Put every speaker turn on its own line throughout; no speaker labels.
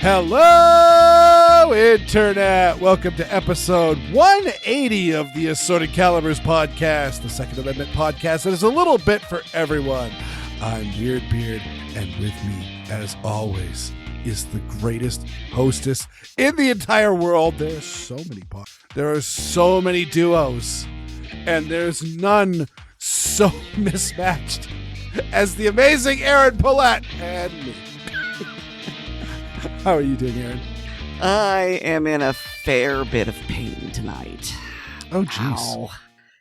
Hello, Internet! Welcome to episode 180 of the Assorted Calibers podcast, the Second Amendment podcast that is a little bit for everyone. I'm Weer'd, and with me, as always, is the greatest hostess in the entire world. There are so many duos, and there's none so mismatched as the amazing Aaron Paulette and me. How are you doing, Aaron?
I am in a fair bit of pain tonight.
Oh, jeez.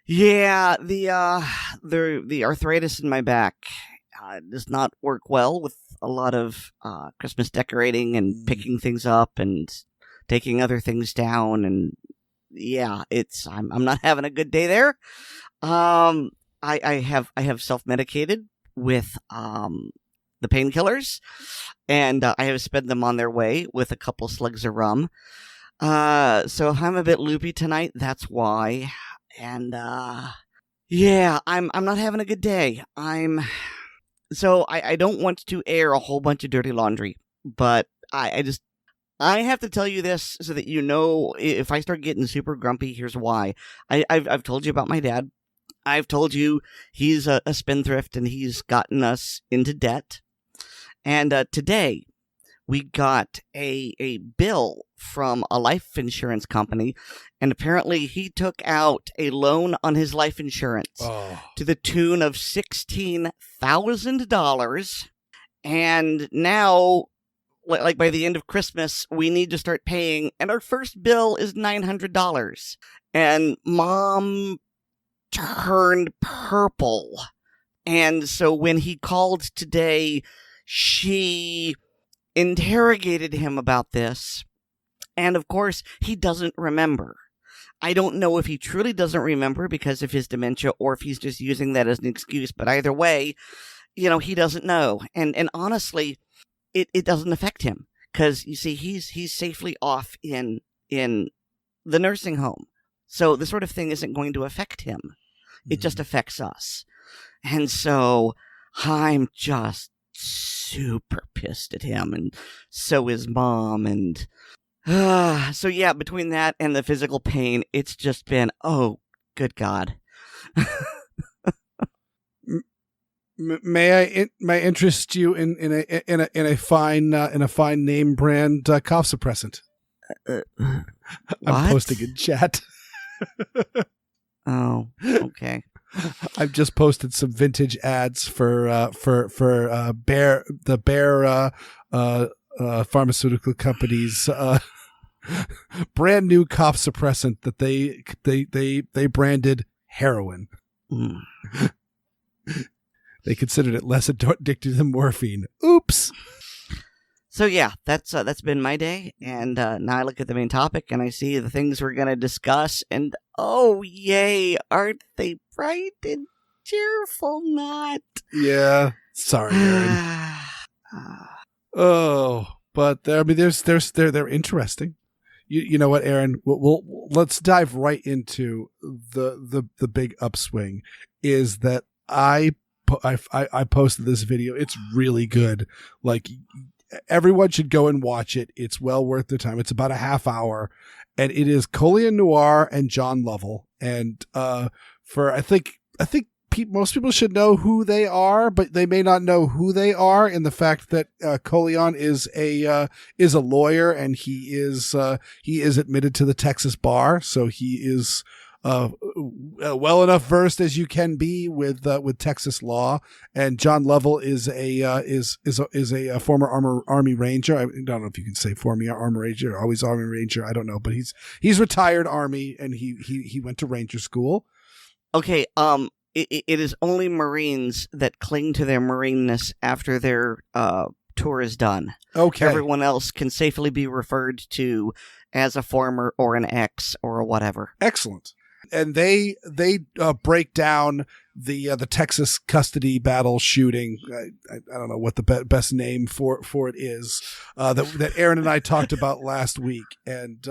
Yeah, the arthritis in my back does not work well with a lot of Christmas decorating and picking things up and taking other things down, and yeah, I'm not having a good day there. I have self-medicated with the painkillers, and I have sped them on their way with a couple slugs of rum. So if I'm a bit loopy tonight, that's why. And yeah, I'm not having a good day. I don't want to air a whole bunch of dirty laundry, but I have to tell you this so that you know if I start getting super grumpy, here's why. I've told you about my dad. I've told you he's a spendthrift and he's gotten us into debt. And today we got a bill from a life insurance company, and apparently he took out a loan on his life insurance to the tune of $16,000. And now, like by the end of Christmas, we need to start paying, and our first bill is $900. And Mom turned purple. And so when he called today, she interrogated him about this. And of course, he doesn't remember. I don't know if he truly doesn't remember because of his dementia or if he's just using that as an excuse. But either way, he doesn't know. And honestly, it doesn't affect him because, you see, he's safely off in the nursing home. So this sort of thing isn't going to affect him. It just affects us. And so I'm just super pissed at him, and so is Mom. And so yeah, between that and the physical pain, it's just been, oh, good God.
May I interest you in a fine name brand cough suppressant? I'm posting in chat.
Oh, okay.
I've just posted some vintage ads for Bayer pharmaceutical company's brand new cough suppressant that they branded heroin.
Mm.
They considered it less addictive than morphine. Oops.
So yeah, that's been my day, and now I look at the main topic and I see the things we're going to discuss, and oh yay, aren't they bright and cheerful? Not.
Yeah. Sorry, Aaron. But they're interesting. You know what, Aaron? Let's dive right into the big upswing. Is that I posted this video. It's really good. Like, everyone should go and watch it. It's well worth their time. It's about a half hour, and it is Colion, Noir, and John Lovell. And I think most people should know who they are, but they may not know who they are in the fact that Colion is a lawyer, and he is admitted to the Texas bar, so he is well enough versed as you can be with Texas law. And John Lovell is a former Army Ranger. I don't know if you can say former Army Ranger, always Army Ranger. I don't know, but he's retired Army, and he went to Ranger school.
Okay. It is only Marines that cling to their Marineness after their tour is done.
Okay.
Everyone else can safely be referred to as a former or an ex or whatever.
Excellent. And they break down the Texas custody battle shooting. I don't know what the best name for it is that Aaron and I talked about last week. And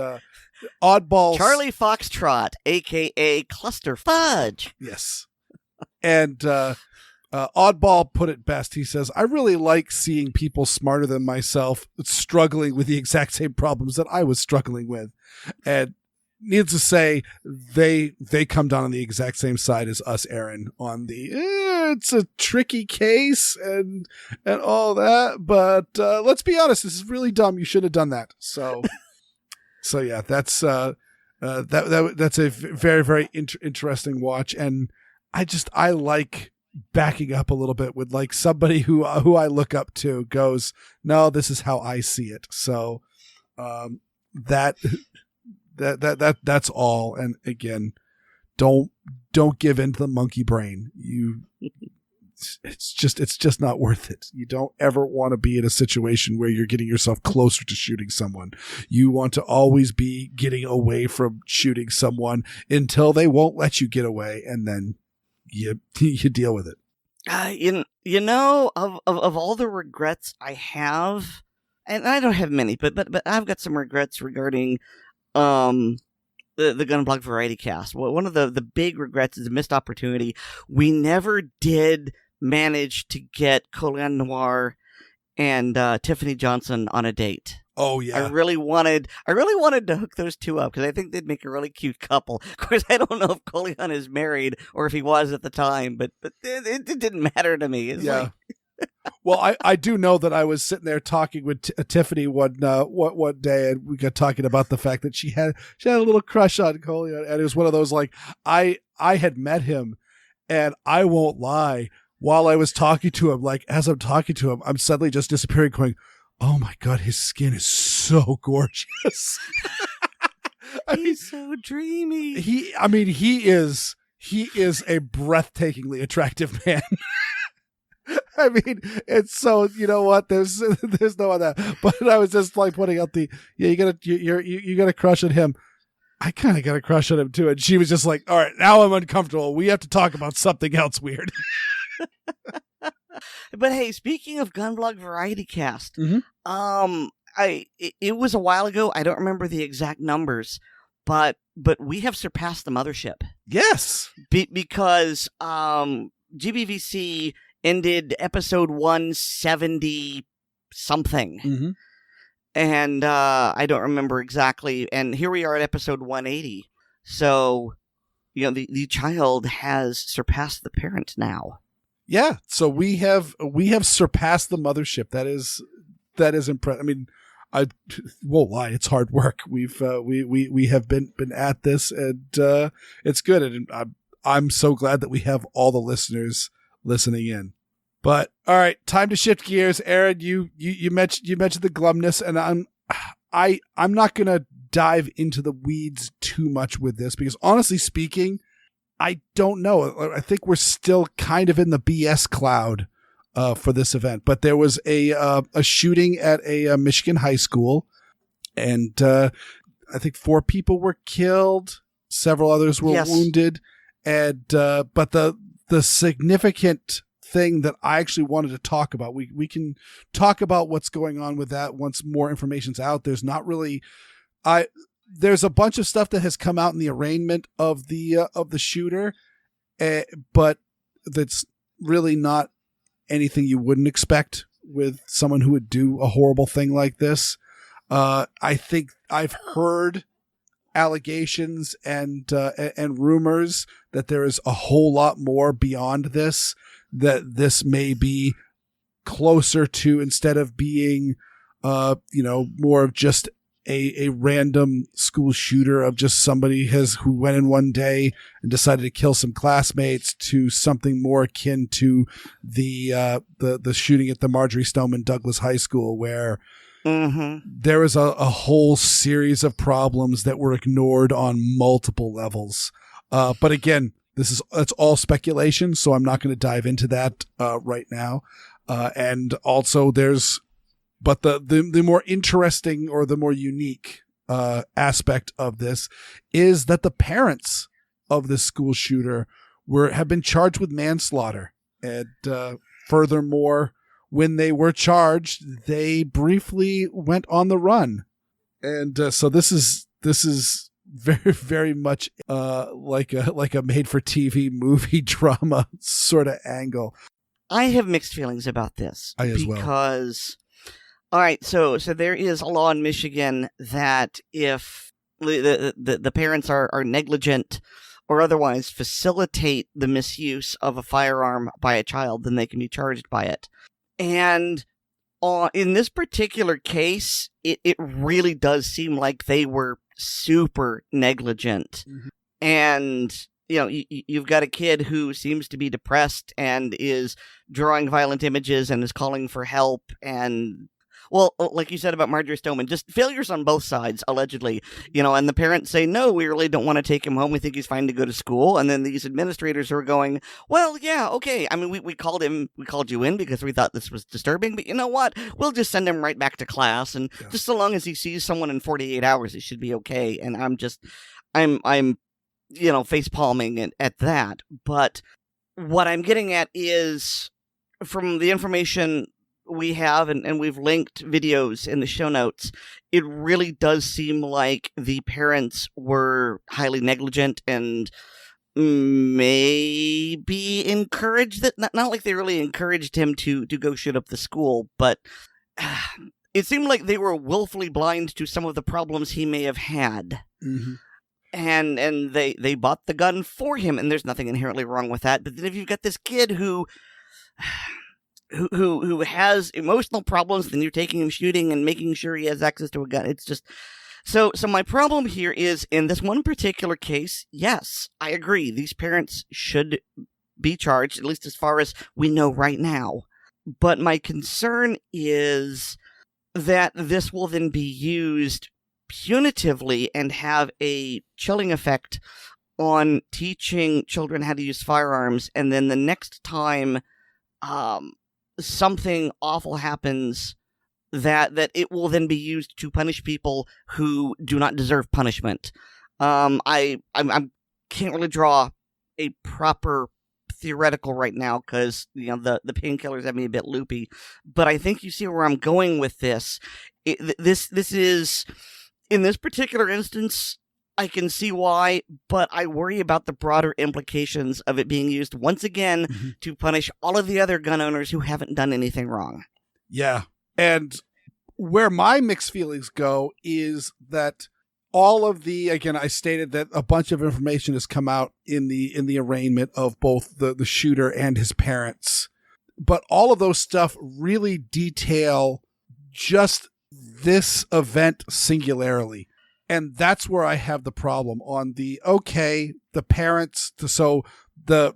oddballs,
Charlie Foxtrot, aka Cluster Fudge.
Yes. And Oddball put it best. He says, I really like seeing people smarter than myself struggling with the exact same problems that I was struggling with. And needless to say, they come down on the exact same side as us, Aaron, on the it's a tricky case and all that. But let's be honest, this is really dumb. You should have done that. So yeah, that's that's a very, very interesting watch. And I like backing up a little bit with like somebody who I look up to goes, no, this is how I see it. So that's all. And again, don't give in to the monkey brain. It's just not worth it. You don't ever want to be in a situation where you're getting yourself closer to shooting someone. You want to always be getting away from shooting someone until they won't let you get away, and then you deal with it.
You know, of all the regrets I have, and I don't have many, but I've got some regrets regarding the Gunblock Variety Cast. Well, one of the big regrets is a missed opportunity. We never did manage to get Colion Noir and Tiffany Johnson on a date.
Oh yeah,
I really wanted to hook those two up because I think they'd make a really cute couple. Of course, I don't know if Colion is married or if he was at the time, but it didn't matter to me. It's
yeah. Well, I do know that I was sitting there talking with Tiffany one day, and we got talking about the fact that she had a little crush on Colion, and it was one of those like I had met him, and I won't lie, while I was talking to him, like as I'm talking to him, I'm suddenly just disappearing, going, oh my God, his skin is so gorgeous.
He's so dreamy.
He is a breathtakingly attractive man. I mean, it's so, you know what? There's no other. But I was just like putting out you got a crush on him. I kind of got a crush on him too. And she was just like, all right, now I'm uncomfortable. We have to talk about something else weird.
But hey, speaking of Gunblock Variety Cast,
mm-hmm.
It was a while ago. I don't remember the exact numbers, but we have surpassed the mothership.
Yes,
because GBVC ended episode 170 something,
mm-hmm.
and I don't remember exactly. And here we are at episode 180. So, you know, the child has surpassed the parent now.
Yeah, so we have surpassed the mothership. That is impressive. I mean, I won't lie, it's hard work. We have been at this, and it's good. And I'm so glad that we have all the listeners listening in. But all right, time to shift gears. Aaron, you mentioned the glumness, and I'm not gonna dive into the weeds too much with this because honestly speaking, I don't know. I think we're still kind of in the BS cloud for this event. But there was a shooting at a Michigan high school, and I think 4 people were killed. Several others were wounded. And but the significant thing that I actually wanted to talk about, we can talk about what's going on with that once more information's out. There's not really there's a bunch of stuff that has come out in the arraignment of the shooter, but that's really not anything you wouldn't expect with someone who would do a horrible thing like this. I think I've heard allegations and rumors that there is a whole lot more beyond this, that this may be closer to, instead of being more of just a random school shooter of just somebody who went in one day and decided to kill some classmates, to something more akin to the shooting at the Marjorie Stoneman Douglas High School, where there was a whole series of problems that were ignored on multiple levels. But again, it's all speculation, so I'm not going to dive into that right now. And also but the more interesting or the more unique aspect of this is that the parents of this school shooter have been charged with manslaughter. And furthermore, when they were charged, they briefly went on the run. And so this is very, very much like a made for TV movie drama sort of angle.
I have mixed feelings about this.
I as well.
Because, all right, so there is a law in Michigan that if the parents are negligent or otherwise facilitate the misuse of a firearm by a child, then they can be charged by it. And in this particular case, it really does seem like they were super negligent. Mm-hmm. And, you've got a kid who seems to be depressed and is drawing violent images and is calling for help. And, well, like you said about Marjorie Stoneman, just failures on both sides, allegedly. And the parents say, no, we really don't want to take him home. We think he's fine to go to school. And then these administrators are going, well, yeah, okay. I mean, we called you in because we thought this was disturbing. But you know what? We'll just send him right back to class. And just so long as he sees someone in 48 hours, it should be okay. And I'm face palming at that. But what I'm getting at is, from the information we have, and we've linked videos in the show notes, it really does seem like the parents were highly negligent and maybe encouraged that, not like they really encouraged him to go shoot up the school, but it seemed like they were willfully blind to some of the problems he may have had. Mm-hmm. And they bought the gun for him, and there's nothing inherently wrong with that. But then if you've got this kid who has emotional problems, then you're taking him shooting and making sure he has access to a gun. It's just so my problem here is, in this one particular case, yes, I agree. These parents should be charged, at least as far as we know right now. But my concern is that this will then be used punitively and have a chilling effect on teaching children how to use firearms, and then the next time something awful happens, that it will then be used to punish people who do not deserve punishment. I can't really draw a proper theoretical right now because the painkillers have me a bit loopy, but I think you see where I'm going with this. This is, in this particular instance, I can see why, but I worry about the broader implications of it being used once again to punish all of the other gun owners who haven't done anything wrong. Yeah.
And where my mixed feelings go is that all of again, I stated that a bunch of information has come out in the arraignment of both the shooter and his parents, but all of those stuff really detail just this event singularly. And that's where I have the problem on the parents. It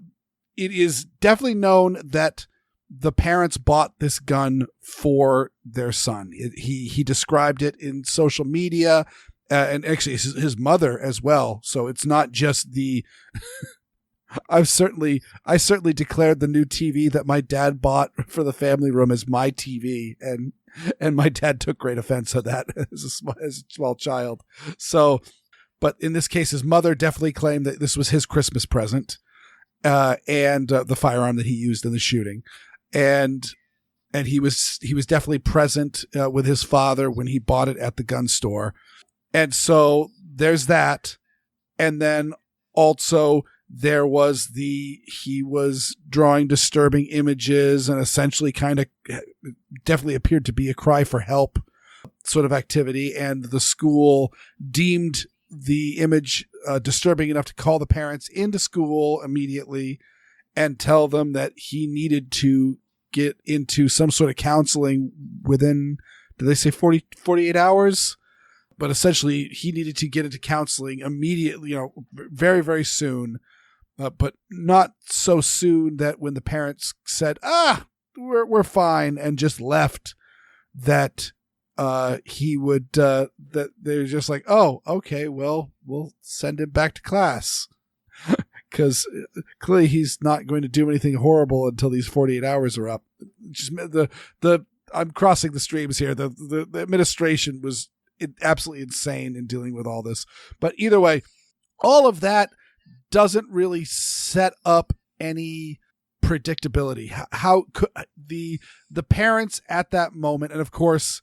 is definitely known that the parents bought this gun for their son. He described it in social media, and actually his mother as well. So it's not just the. I certainly declared the new TV that my dad bought for the family room as my TV, and my dad took great offense at that as a small child. So, but in this case, his mother definitely claimed that this was his Christmas present, and the firearm that he used in the shooting, and he was definitely present with his father when he bought it at the gun store, and so there's that, and then also there was he was drawing disturbing images and essentially kind of definitely appeared to be a cry for help sort of activity. And the school deemed the image disturbing enough to call the parents into school immediately and tell them that he needed to get into some sort of counseling within, did they say 48 hours? But essentially he needed to get into counseling immediately, very, very soon. But not so soon that when the parents said, we're fine, and just left, that he would, that they're just like, oh, okay, well, we'll send him back to class. Because clearly he's not going to do anything horrible until these 48 hours are up. Just I'm crossing the streams here. The administration was absolutely insane in dealing with all this. But either way, all of that doesn't really set up any predictability. How could the parents at that moment, and of course,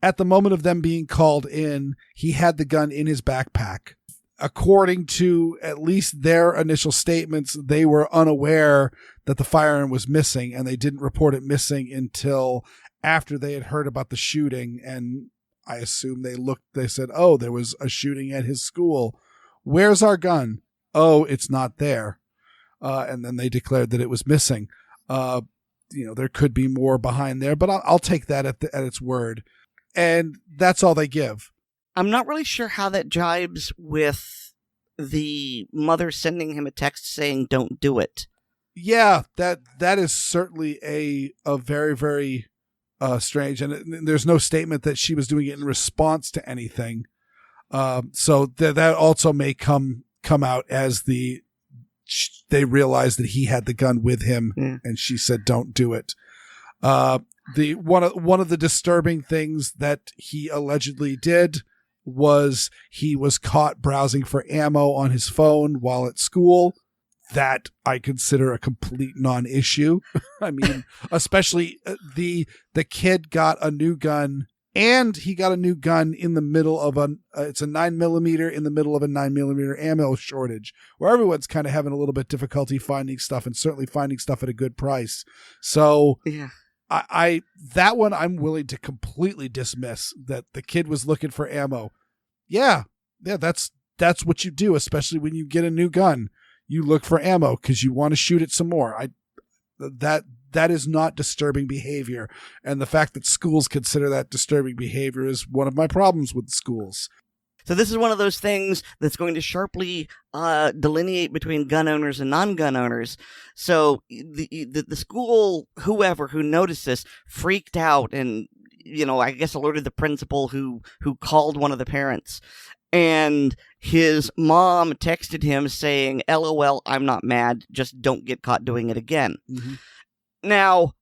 at the moment of them being called in, he had the gun in his backpack. according to at least their initial statements, they were unaware that the firearm was missing, and they didn't report it missing until after they had heard about the shooting. And I assume they said, oh, there was a shooting at his school. Where's our gun? Oh, it's not there. And then they declared that it was missing. There could be more behind there, but I'll take that at its word. And that's all they give.
I'm not really sure how that jibes with the mother sending him a text saying, don't do it.
Yeah, that is certainly a very, very strange. And there's no statement that she was doing it in response to anything. So that also may come out as they realized that he had the gun with him, and she said, don't do it. One of the disturbing things that he allegedly did was he was caught browsing for ammo on his phone while at school. That I consider a complete non-issue. I mean, especially the kid got a new gun, and he got a new gun in the middle of it's a 9mm in the middle of a 9mm ammo shortage, where everyone's kind of having a little bit difficulty finding stuff, and certainly finding stuff at a good price. So
yeah.
I that one I'm willing to completely dismiss, that the kid was looking for ammo. Yeah, that's what you do, especially when you get a new gun. You look for ammo because you want to shoot it some more. That is not disturbing behavior, and the fact that schools consider that disturbing behavior is one of my problems with schools.
So this is one of those things that's going to sharply delineate between gun owners and non-gun owners. So the school, whoever who noticed this, freaked out and, I guess alerted the principal who called one of the parents. And his mom texted him saying, LOL, I'm not mad. Just don't get caught doing it again. Mm-hmm. Now,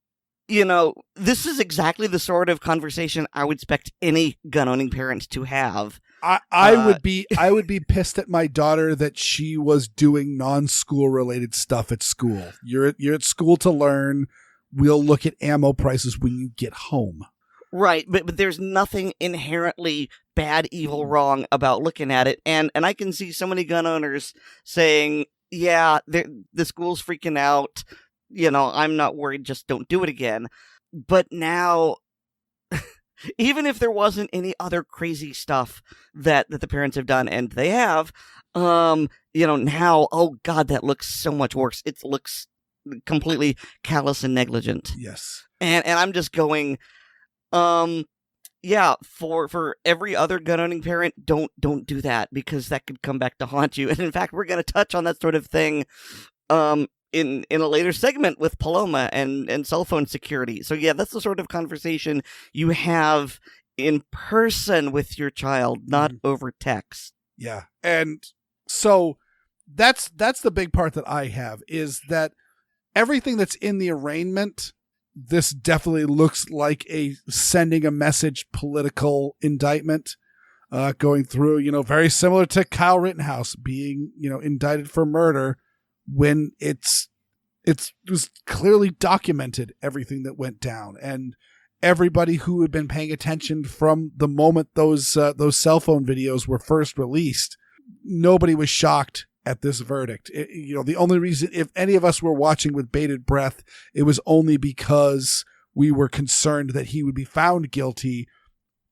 this is exactly the sort of conversation I would expect any gun-owning parent to have.
I would be pissed at my daughter that she was doing non-school related stuff at school. You're at school to learn. We'll look at ammo prices when you get home.
Right, but there's nothing inherently bad, evil, wrong about looking at it. And I can see so many gun owners saying, yeah, the school's freaking out. I'm not worried, just don't do it again. But now, even if there wasn't any other crazy stuff that the parents have done, and they have, now, oh God, that looks so much worse. It looks completely callous and negligent.
Yes.
And I'm just going... for every other gun-owning parent, don't do that, because that could come back to haunt you. And in fact, we're going to touch on that sort of thing in a later segment with Paloma and cell phone security. So yeah, that's the sort of conversation you have in person with your child, not over text.
Yeah. And so that's the big part that I have, is that everything that's in the arraignment, this definitely looks like a sending a message political indictment going through, very similar to Kyle Rittenhouse being, indicted for murder, when it was clearly documented everything that went down. And everybody who had been paying attention from the moment those cell phone videos were first released, nobody was shocked at this verdict. The only reason, if any of us were watching with bated breath, it was only because we were concerned that he would be found guilty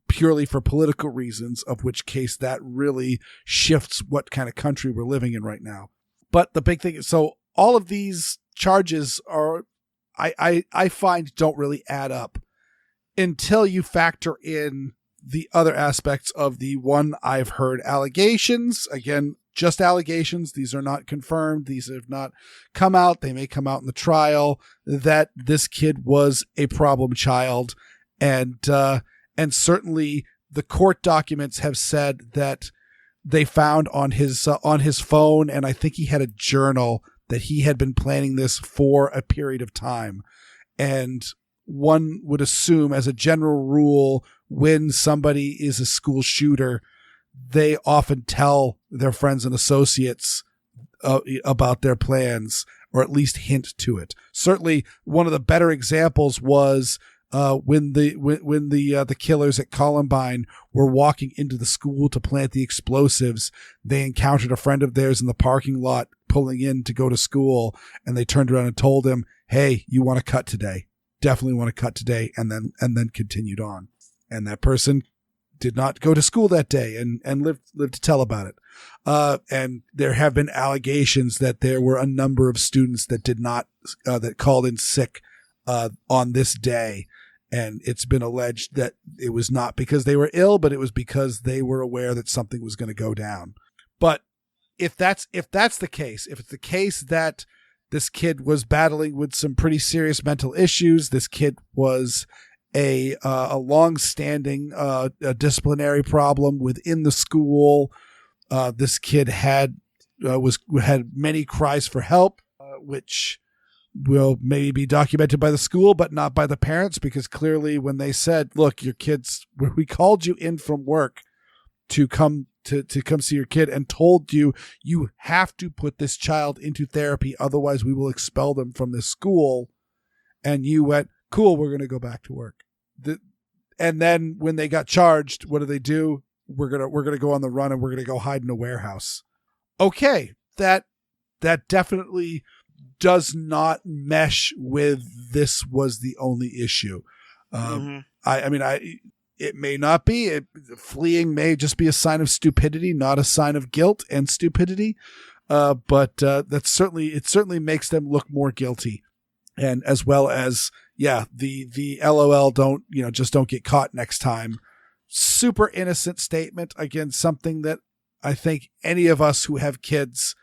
purely for political reasons, of which case that really shifts what kind of country we're living in right now. But the big thing is, so all of these charges are, I find, don't really add up until you factor in the other aspects of the one I've heard allegations. Again, just allegations. These are not confirmed. These have not come out. They may come out in the trial, that this kid was a problem child. And certainly the court documents have said that they found on his phone, and I think he had a journal, that he had been planning this for a period of time. And one would assume, as a general rule, when somebody is a school shooter, they often tell their friends and associates about their plans, or at least hint to it. Certainly, one of the better examples was the killers at Columbine were walking into the school to plant the explosives, they encountered a friend of theirs in the parking lot pulling in to go to school, and they turned around and told him, "Hey, you want to cut today? Definitely want to cut today," and then continued on. And that person did not go to school that day and lived to tell about it. And there have been allegations that there were a number of students that did not that called in sick on this day. And it's been alleged that it was not because they were ill, but it was because they were aware that something was going to go down. But if that's the case, if it's the case that this kid was battling with some pretty serious mental issues, this kid was a long-standing disciplinary problem within the school. This kid had many cries for help, which will maybe be documented by the school, but not by the parents, because clearly when they said, "Look, your kids, we called you in from work to come see your kid and told you have to put this child into therapy, otherwise we will expel them from this school," and you went, "Cool, we're going to go back to work." And then when they got charged, what do? We're gonna go on the run and we're gonna go hide in a warehouse. Okay, that definitely does not mesh with this was the only issue. It may not be. Fleeing may just be a sign of stupidity, not a sign of guilt and stupidity. But it certainly makes them look more guilty, and as well as the LOL don't get caught next time. Super innocent statement. Again, something that I think any of us who have kids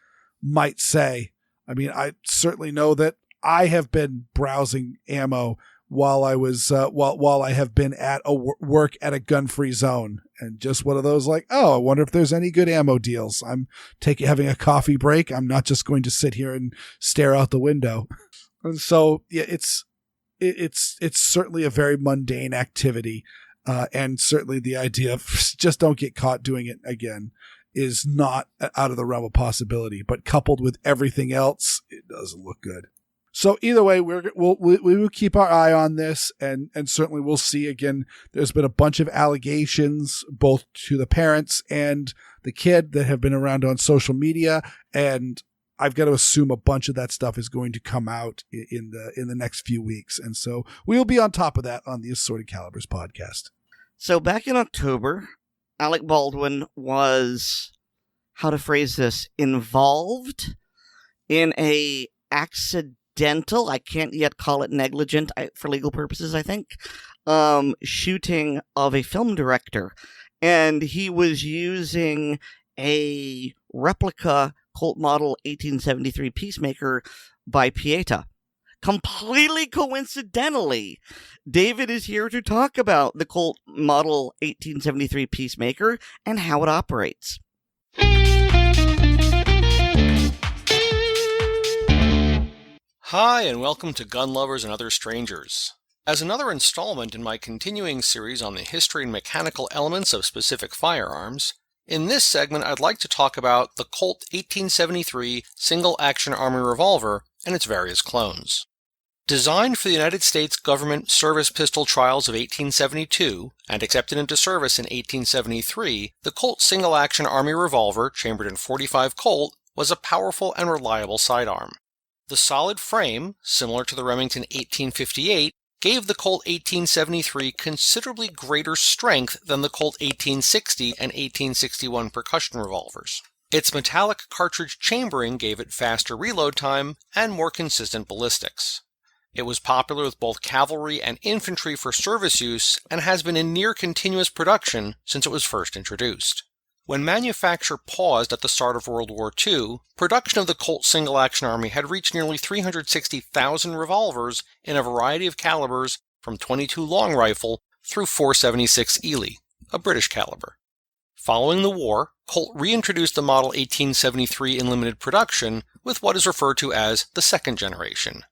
might say. I mean, I certainly know that I have been browsing ammo while I was while I have been at work at a gun-free zone, and just one of those like, oh, I wonder if there's any good ammo deals. I'm having a coffee break. I'm not just going to sit here and stare out the window. And so yeah, it's certainly a very mundane activity, and certainly the idea of just don't get caught doing it again is not out of the realm of possibility, but coupled with everything else, it doesn't look good. So either way, we will keep our eye on this, and certainly we'll see. Again, there's been a bunch of allegations, both to the parents and the kid, that have been around on social media, and I've got to assume a bunch of that stuff is going to come out in the next few weeks, and so we'll be on top of that on the Assorted Calibers podcast. So back in October, Alec Baldwin was, how to phrase this, involved in a accidental, I can't yet call it negligent for legal purposes, I think, shooting of a film director. And he was using a replica Colt model 1873 Peacemaker by Pietta. Completely coincidentally, David is here to talk about the Colt model 1873 Peacemaker and how it operates.
Hi, and welcome to Gun Lovers and Other Strangers. As another installment in my continuing series on the history and mechanical elements of specific firearms, in this segment I'd like to talk about the Colt 1873 single-action army revolver and its various clones. Designed for the United States government service pistol trials of 1872 and accepted into service in 1873, the Colt single-action army revolver, chambered in .45 Colt, was a powerful and reliable sidearm. The solid frame, similar to the Remington 1858, gave the Colt 1873 considerably greater strength than the Colt 1860 and 1861 percussion revolvers. Its metallic cartridge chambering gave it faster reload time and more consistent ballistics. It was popular with both cavalry and infantry for service use and has been in near continuous production since it was first introduced. When manufacture paused at the start of World War II, production of the Colt single-action army had reached nearly 360,000 revolvers in a variety of calibers from .22 long rifle through .476 Ely, a British caliber. Following the war, Colt reintroduced the model 1873 in limited production with what is referred to as the second generation.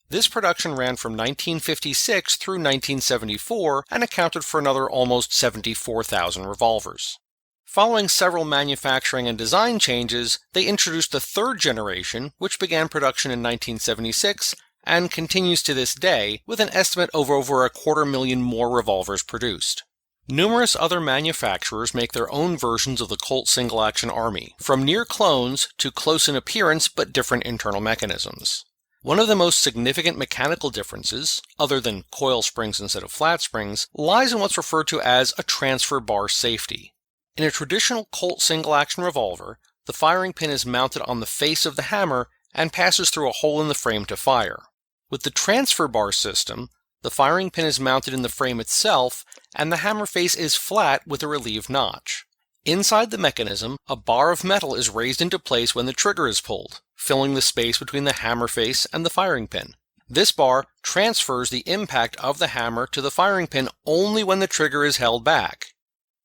This production ran from 1956 through 1974 and accounted for another almost 74,000 revolvers. Following several manufacturing and design changes, they introduced the third generation, which began production in 1976 and continues to this day, with an estimate of over 250,000 more revolvers produced. Numerous other manufacturers make their own versions of the Colt single-action army, from near clones to close in appearance but different internal mechanisms. One of the most significant mechanical differences, other than coil springs instead of flat springs, lies in what's referred to as a transfer bar safety. In a traditional Colt single-action revolver, the firing pin is mounted on the face of the hammer and passes through a hole in the frame to fire. With the transfer bar system, the firing pin is mounted in the frame itself, and the hammer face is flat with a relieved notch. Inside the mechanism, a bar of metal is raised into place when the trigger is pulled, filling the space between the hammer face and the firing pin. This bar transfers the impact of the hammer to the firing pin only when the trigger is held back.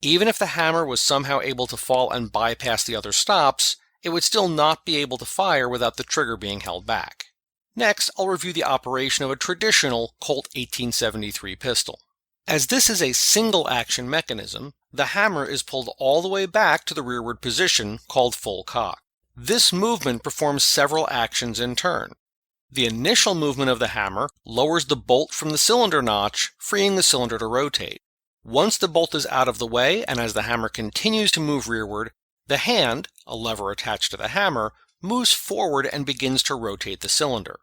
Even if the hammer was somehow able to fall and bypass the other stops, it would still not be able to fire without the trigger being held back. Next, I'll review the operation of a traditional Colt 1873 pistol. As this is a single-action mechanism, the hammer is pulled all the way back to the rearward position, called full cock. This movement performs several actions in turn. The initial movement of the hammer lowers the bolt from the cylinder notch, freeing the cylinder to rotate. Once the bolt is out of the way, and as the hammer continues to move rearward, the hand, a lever attached to the hammer, moves forward and begins to rotate the cylinder.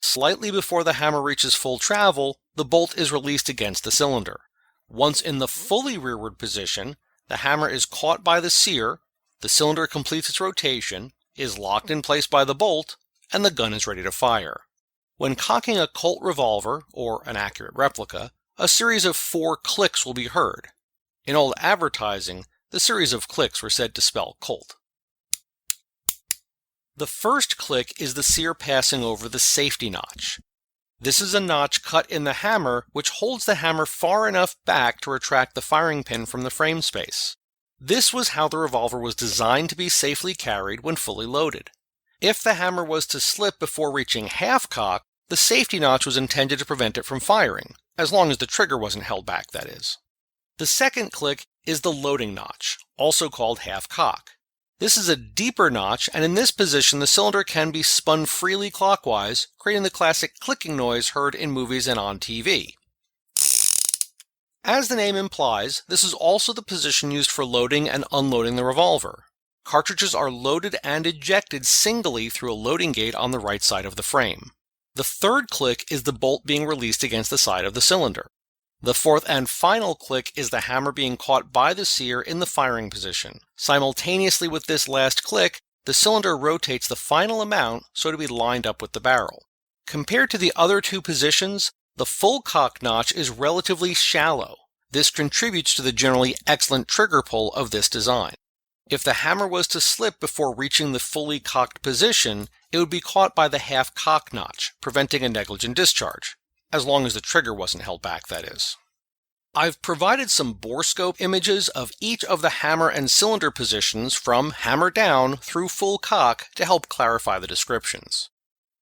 Slightly before the hammer reaches full travel, the bolt is released against the cylinder. Once in the fully rearward position, the hammer is caught by the sear, the cylinder completes its rotation, is locked in place by the bolt, and the gun is ready to fire. When cocking a Colt revolver, or an accurate replica, a series of 4 clicks will be heard. In old advertising, the series of clicks were said to spell Colt. The first click is the sear passing over the safety notch. This is a notch cut in the hammer which holds the hammer far enough back to retract the firing pin from the frame space. This was how the revolver was designed to be safely carried when fully loaded. If the hammer was to slip before reaching half cock, the safety notch was intended to prevent it from firing, as long as the trigger wasn't held back, that is. The second click is the loading notch, also called half cock. This is a deeper notch, and in this position the cylinder can be spun freely clockwise, creating the classic clicking noise heard in movies and on TV. As the name implies, this is also the position used for loading and unloading the revolver. Cartridges are loaded and ejected singly through a loading gate on the right side of the frame. The third click is the bolt being released against the side of the cylinder. The fourth and final click is the hammer being caught by the sear in the firing position. Simultaneously with this last click, the cylinder rotates the final amount so to be lined up with the barrel. Compared to the other 2 positions, the full cock notch is relatively shallow. This contributes to the generally excellent trigger pull of this design. If the hammer was to slip before reaching the fully cocked position, it would be caught by the half cock notch, preventing a negligent discharge. As long as the trigger wasn't held back, that is. I've provided some borescope images of each of the hammer and cylinder positions from hammer down through full cock to help clarify the descriptions.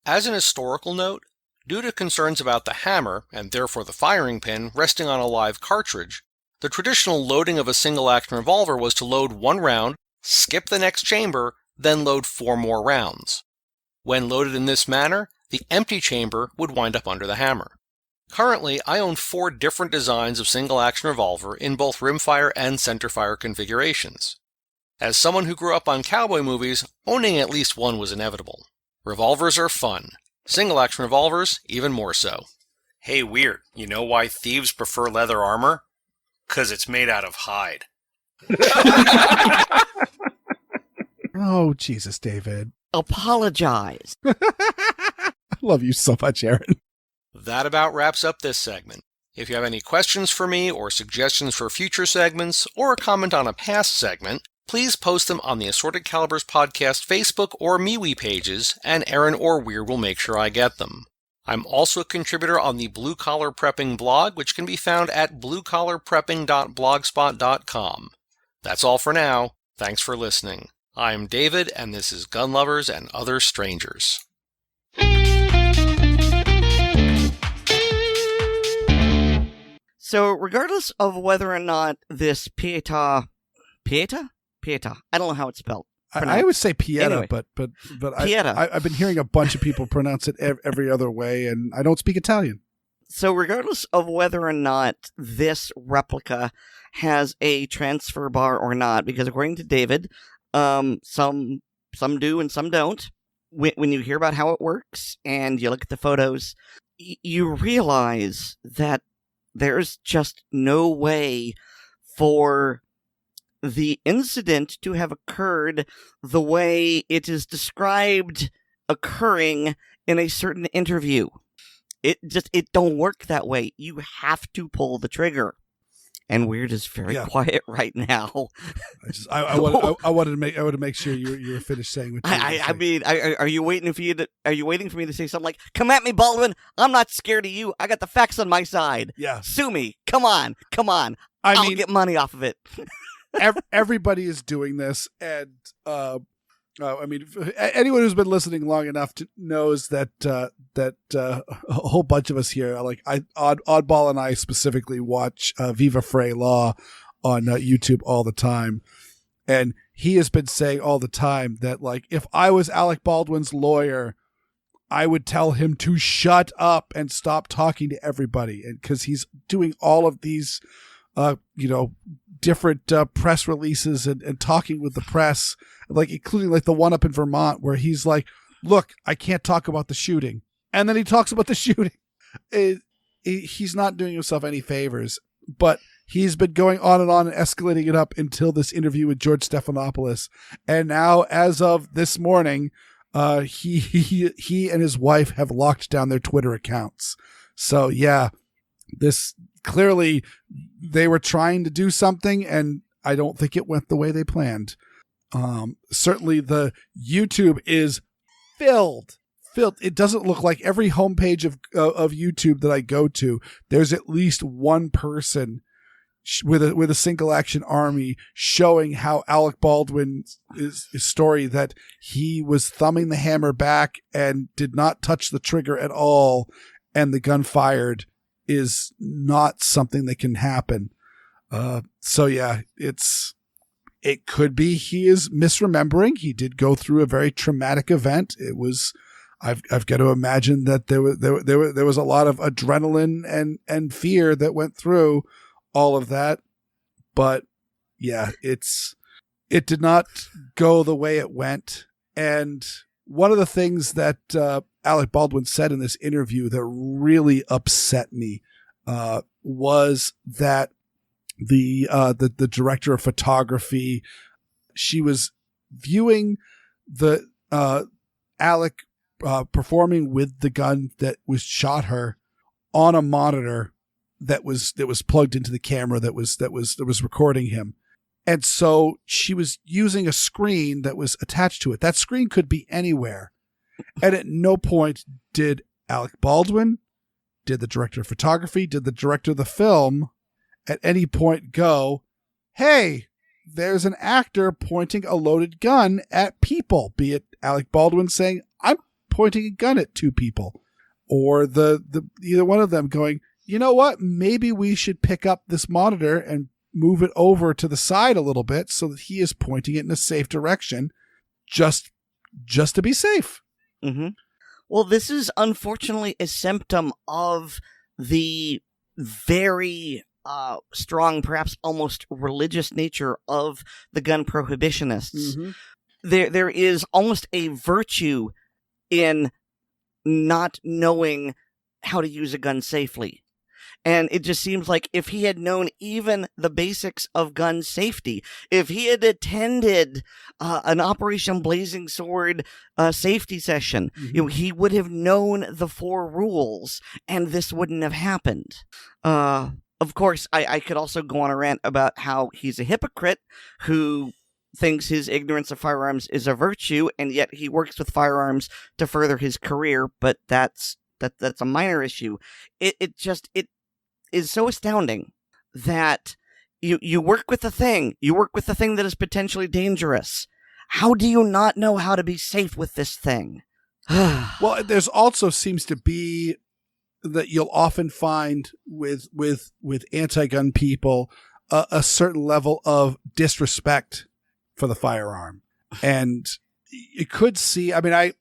As an historical note, due to concerns about the hammer, and therefore the firing pin, resting on a live cartridge, the traditional loading of a single-action revolver was to load 1 round, skip the next chamber, then load 4 more rounds. When loaded in this manner, the empty chamber would wind up under the hammer. Currently, I own 4 different designs of single-action revolver in both rimfire and centerfire configurations. As someone who grew up on cowboy movies, owning at least one was inevitable. Revolvers are fun. Single-action revolvers, even more so. Hey, Weer'd, you know why thieves prefer leather armor? 'Cause it's made out of hide.
Oh, Jesus, David.
Apologize.
I love you so much, Aaron.
That about wraps up this segment. If you have any questions for me or suggestions for future segments or a comment on a past segment, please post them on the Assorted Calibers Podcast Facebook or MeWe pages, and Aaron or Weer'd will make sure I get them. I'm also a contributor on the Blue Collar Prepping blog, which can be found at bluecollarprepping.blogspot.com. That's all for now. Thanks for listening. I'm David, and this is Gun Lovers and Other Strangers.
So, regardless of whether or not this Pietta? I don't know how it's spelled.
I always say Pietta,
Anyway.
but
Pietta.
I've been hearing a bunch of people pronounce it every other way, and I don't speak Italian.
So regardless of whether or not this replica has a transfer bar or not, because according to David, some do and some don't. When you hear about how it works and you look at the photos, you realize that there's just no way for the incident to have occurred the way it is described occurring in a certain interview. It don't work that way. You have to pull the trigger. And Weer'd is very quiet right now.
I wanted to make sure you were finished saying what you were
I
saying.
mean, are you waiting for me to say something like, "Come at me, Baldwin. I'm not scared of you. I got the facts on my side.
Yeah.
Sue me. Come on. I'll get money off of it."
Everybody is doing this, and I mean, anyone who's been listening long enough knows that a whole bunch of us here, like Oddball and I specifically, watch Viva Frey Law on YouTube all the time, and he has been saying all the time that, like, if I was Alec Baldwin's lawyer, I would tell him to shut up and stop talking to everybody, and because he's doing all of these, different press releases and talking with the press, like including like the one up in Vermont where he's like, "Look, I can't talk about the shooting," and then he talks about the shooting. He's not doing himself any favors, but he's been going on and escalating it up until this interview with George Stephanopoulos, and now as of this morning, he and his wife have locked down their Twitter accounts. So yeah, this clearly they were trying to do something, and I don't think it went the way they planned. Certainly the YouTube is filled. It doesn't look like every homepage of YouTube that I go to, there's at least one person with a single action army showing how Alec Baldwin's story that he was thumbing the hammer back and did not touch the trigger at all, and the gun fired, is not something that can happen. So yeah, it could be he is misremembering. He did go through a very traumatic event. It was, I've got to imagine that there was a lot of adrenaline and fear that went through all of that. But yeah, it did not go the way it went. And one of the things that Alec Baldwin said in this interview that really upset me was that the director of photography, she was viewing the Alec performing with the gun that was shot her on a monitor that was plugged into the camera that was recording him. And so she was using a screen that was attached to it. That screen could be anywhere. And at no point did Alec Baldwin, did the director of photography, did the director of the film at any point go, "Hey, there's an actor pointing a loaded gun at people," be it Alec Baldwin saying, "I'm pointing a gun at two people," or the either one of them going, "You know what? Maybe we should pick up this monitor and move it over to the side a little bit so that he is pointing it in a safe direction, just to be safe."
Mm-hmm. Well, this is unfortunately a symptom of the very strong, perhaps almost religious nature of the gun prohibitionists.
Mm-hmm.
There is almost a virtue in not knowing how to use a gun safely. And it just seems like if he had known even the basics of gun safety, if he had attended an Operation Blazing Sword safety session,
Mm-hmm.
he would have known the 4 rules, and this wouldn't have happened. Of course, I could also go on a rant about how he's a hypocrite who thinks his ignorance of firearms is a virtue, and yet he works with firearms to further his career, but that's a minor issue. It is so astounding that you work with the thing. You work with the thing that is potentially dangerous. How do you not know how to be safe with this thing?
Well, there's also seems to be that you'll often find with anti-gun people a certain level of disrespect for the firearm. And you could see, I mean, I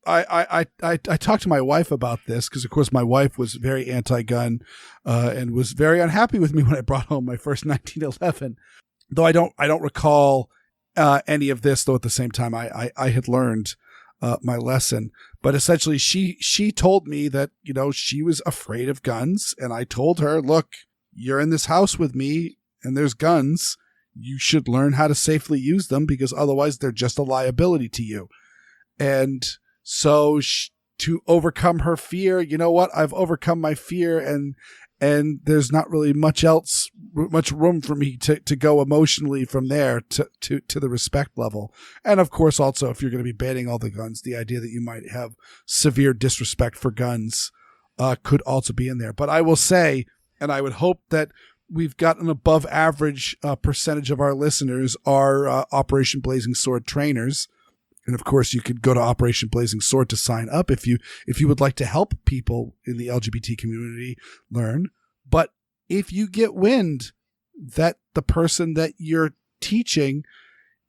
talked to my wife about this because, of course, my wife was very anti-gun and was very unhappy with me when I brought home my first 1911. Though I don't recall any of this, though at the same time I had learned my lesson. But essentially, she told me that, you know, she was afraid of guns. And I told her, look, you're in this house with me and there's guns. You should learn how to safely use them because otherwise they're just a liability to you. And so to overcome her fear, you know what? I've overcome my fear and there's not really much room for me to go emotionally from there to the respect level. And of course, also, if you're going to be banning all the guns, the idea that you might have severe disrespect for guns could also be in there. But I will say, and I would hope that we've got an above average percentage of our listeners are Operation Blazing Sword trainers. And of course, you could go to Operation Blazing Sword to sign up if you would like to help people in the LGBT community learn. But if you get wind that the person that you're teaching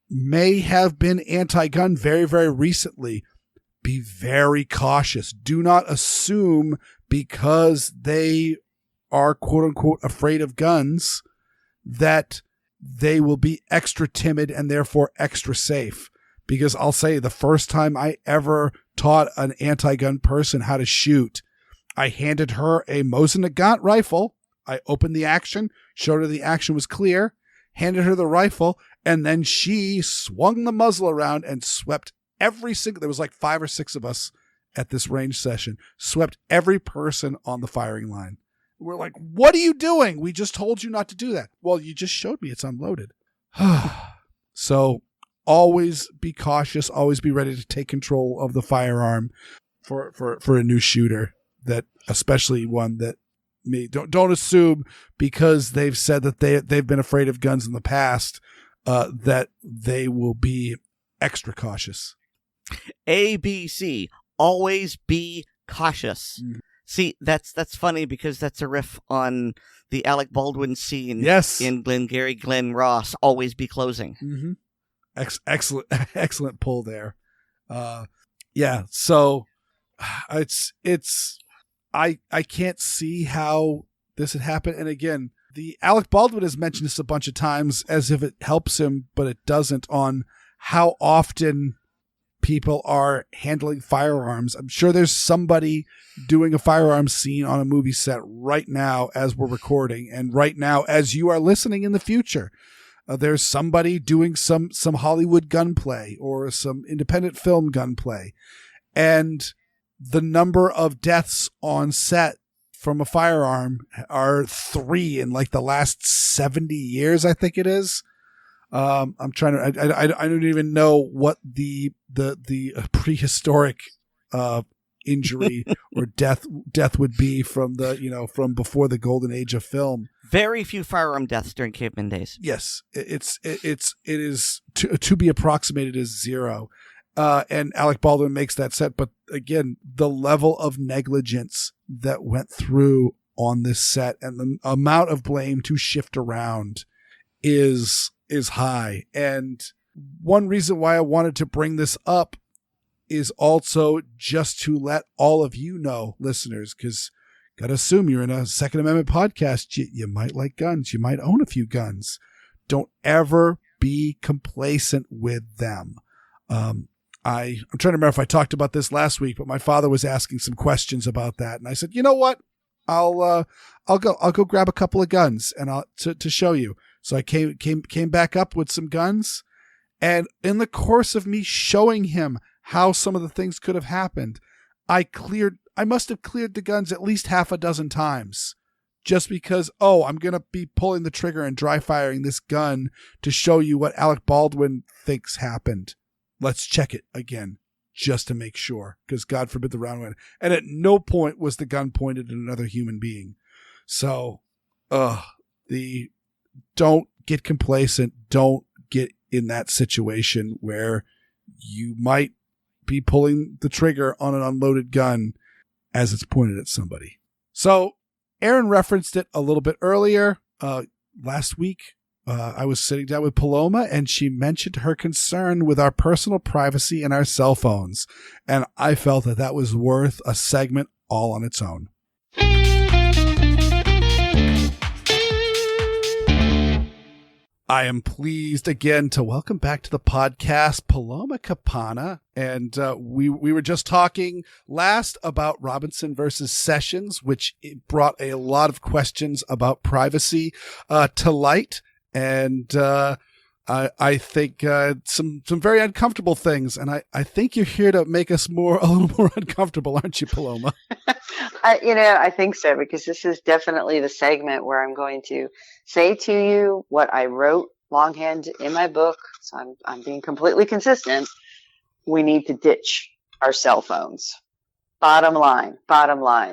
may have been anti-gun very, very recently, be very cautious. Do not assume because they are quote unquote afraid of guns that they will be extra timid and therefore extra safe. Because I'll say the first time I ever taught an anti-gun person how to shoot, I handed her a Mosin Nagant rifle. I opened the action, showed her the action was clear, handed her the rifle, and then she swung the muzzle around and swept every single, there was like 5 or 6 of us at this range session, swept every person on the firing line. We're like, what are you doing? We just told you not to do that. Well, you just showed me it's unloaded. So always be cautious, always be ready to take control of the firearm for a new shooter, that especially one that don't assume because they've said that they've been afraid of guns in the past that they will be extra cautious.
ABC, always be cautious. Mm-hmm. See, that's funny because that's a riff on the Alec Baldwin scene in Glengarry Glen Ross, Always Be Closing.
Mm-hmm. Excellent pull there. Yeah, so it's I can't see how this had happened. And again, the Alec Baldwin has mentioned this a bunch of times as if it helps him, but it doesn't, on how often people are handling firearms. I'm sure there's somebody doing a firearms scene on a movie set right now as we're recording, and right now as you are listening in the future. There's somebody doing some Hollywood gunplay or some independent film gunplay. And the number of deaths on set from a firearm are 3 in like the last 70 years, I think it is. I'm trying to, I don't even know what the prehistoric injury or death would be from from before the golden age of film.
Very few firearm deaths during caveman days.
Yes, it is to be approximated as 0. And Alec Baldwin makes that set, but again, the level of negligence that went through on this set and the amount of blame to shift around is high. And one reason why I wanted to bring this up is also just to let all of you know, listeners, because gotta assume you're in a Second Amendment podcast. You might like guns. You might own a few guns. Don't ever be complacent with them. I'm trying to remember if I talked about this last week, but my father was asking some questions about that, and I said, you know what? I'll go grab a couple of guns and to show you. So I came back up with some guns, and in the course of me showing him how some of the things could have happened, I must have cleared the guns at least half a dozen times, just because, I'm going to be pulling the trigger and dry firing this gun to show you what Alec Baldwin thinks happened. Let's check it again, just to make sure, because God forbid the round went. And at no point was the gun pointed at another human being. So, don't get complacent. Don't get in that situation where you might be pulling the trigger on an unloaded gun as it's pointed at somebody. So Aaron referenced it a little bit earlier last week. I was sitting down with Paloma, and she mentioned her concern with our personal privacy and our cell phones. And I felt that was worth a segment all on its own. I am pleased again to welcome back to the podcast Paloma Capanna. And we were just talking last about Robinson versus Sessions, which brought a lot of questions about privacy to light. And I think some very uncomfortable things. And I think you're here to make us a little more uncomfortable, aren't you, Paloma?
I think so, because this is definitely the segment where I'm going to say to you what I wrote longhand in my book. So I'm being completely consistent. We need to ditch our cell phones. Bottom line.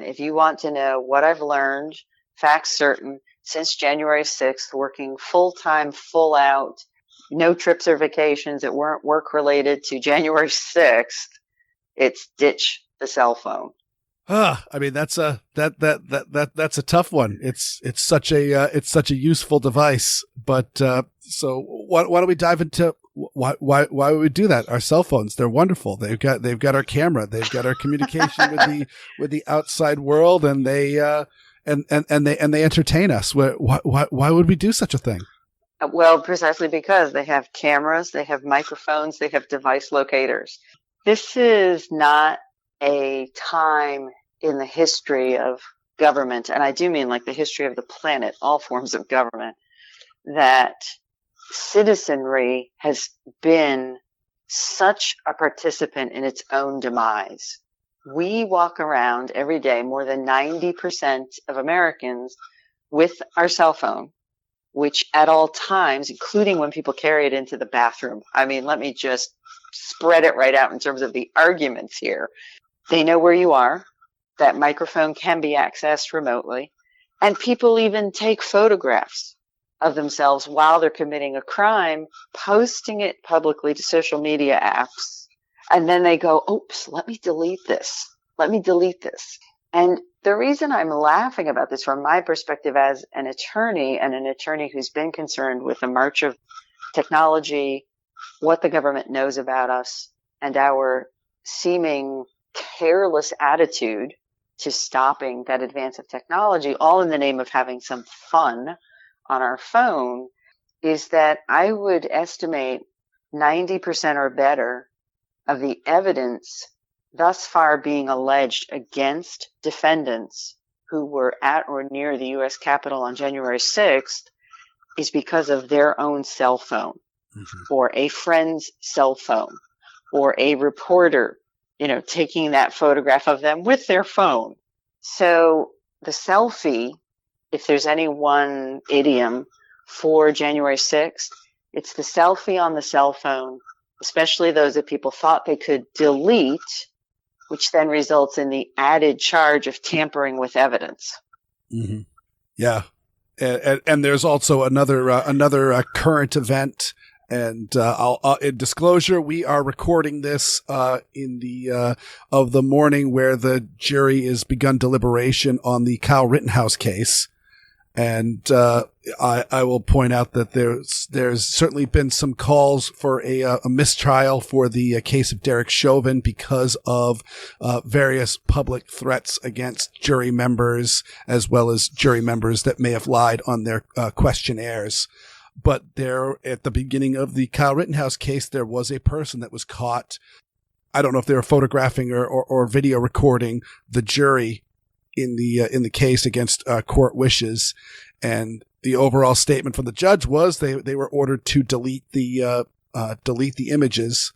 If you want to know what I've learned, facts certain, since January 6th, working full-time, full out, no trips or vacations that weren't work related to January 6th, it's ditch the cell phone.
I mean, that's a tough one. It's such a useful device. But so why don't we dive into why would we do that? Our cell phones, they're wonderful. They've got our camera. They've got our communication with the outside world, and they entertain us. Why would we do such a thing?
Well, precisely because they have cameras, they have microphones, they have device locators. This is not a time in the history of government, and I do mean like the history of the planet, all forms of government, that citizenry has been such a participant in its own demise. We walk around every day, more than 90% of Americans, with our cell phone, which at all times, including when people carry it into the bathroom. I mean, let me just spread it right out in terms of the arguments here. They know where you are. That microphone can be accessed remotely. And people even take photographs of themselves while they're committing a crime, posting it publicly to social media apps. And then they go, oops, let me delete this. And the reason I'm laughing about this from my perspective as an attorney, and an attorney who's been concerned with the march of technology, what the government knows about us, and our seeming careless attitude to stopping that advance of technology, all in the name of having some fun on our phone, is that I would estimate 90% or better of the evidence thus far being alleged against defendants who were at or near the U.S. Capitol on January 6th is because of their own cell phone, or a friend's cell phone, or a reporter taking that photograph of them with their phone. So the selfie, if there's any one idiom for January 6th, it's the selfie on the cell phone, especially those that people thought they could delete, which then results in the added charge of tampering with evidence. Mm-hmm.
Yeah. And there's also another current event. And in disclosure, we are recording this in the of the morning where the jury has begun deliberation on the Kyle Rittenhouse case. And I will point out that there's certainly been some calls for a mistrial for the case of Derek Chauvin because of various public threats against jury members, as well as jury members that may have lied on their questionnaires. But there, at the beginning of the Kyle Rittenhouse case, there was a person that was caught. I don't know if they were photographing or video recording the jury in the case against court wishes, and the overall statement from the judge was they were ordered to delete the images.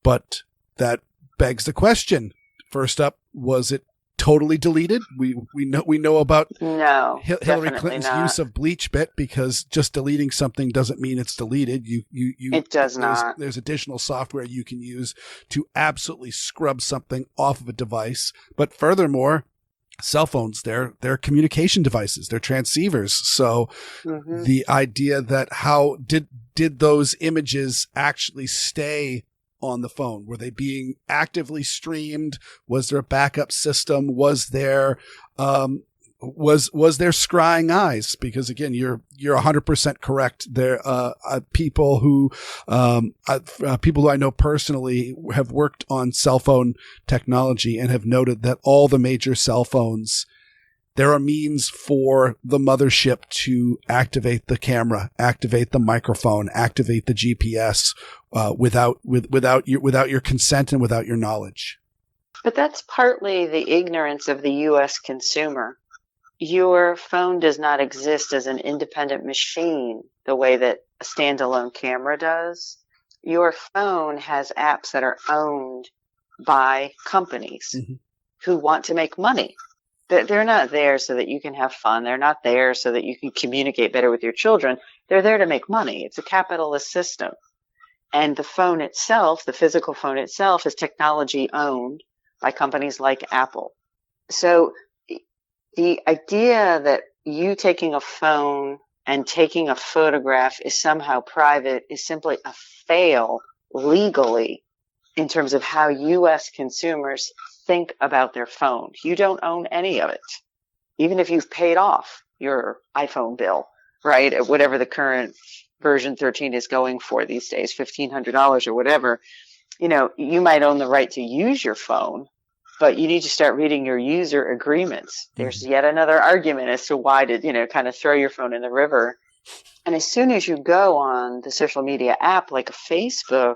But that begs the question: first up, was it totally deleted? We know about Hillary Clinton's use of BleachBit, because just deleting something doesn't mean it's deleted.
It does not.
There's additional software you can use to absolutely scrub something off of a device. But furthermore, cell phones, they're communication devices, they're transceivers. So the idea that how did those images actually stay on the phone? Were they being actively streamed? Was there a backup system? Was there Was there scrying eyes? Because again, you're 100% correct. There, people who I know personally have worked on cell phone technology and have noted that all the major cell phones, there are means for the mothership to activate the camera, activate the microphone, activate the GPS, without your consent and without your knowledge.
But that's partly the ignorance of the U.S. consumer. Your phone does not exist as an independent machine the way that a standalone camera does. Your phone has apps that are owned by companies who want to make money. They're not there so that you can have fun. They're not there so that you can communicate better with your children. They're there to make money. It's a capitalist system. And the phone itself, the physical phone itself, is technology owned by companies like Apple. So the idea that you taking a phone and taking a photograph is somehow private is simply a fail legally in terms of how U.S. consumers think about their phone. You don't own any of it. Even if you've paid off your iPhone bill, right, at whatever the current version 13 is going for these days, $1,500 or whatever, you might own the right to use your phone, but you need to start reading your user agreements. There's yet another argument as to why to, kind of throw your phone in the river. And as soon as you go on the social media app like Facebook,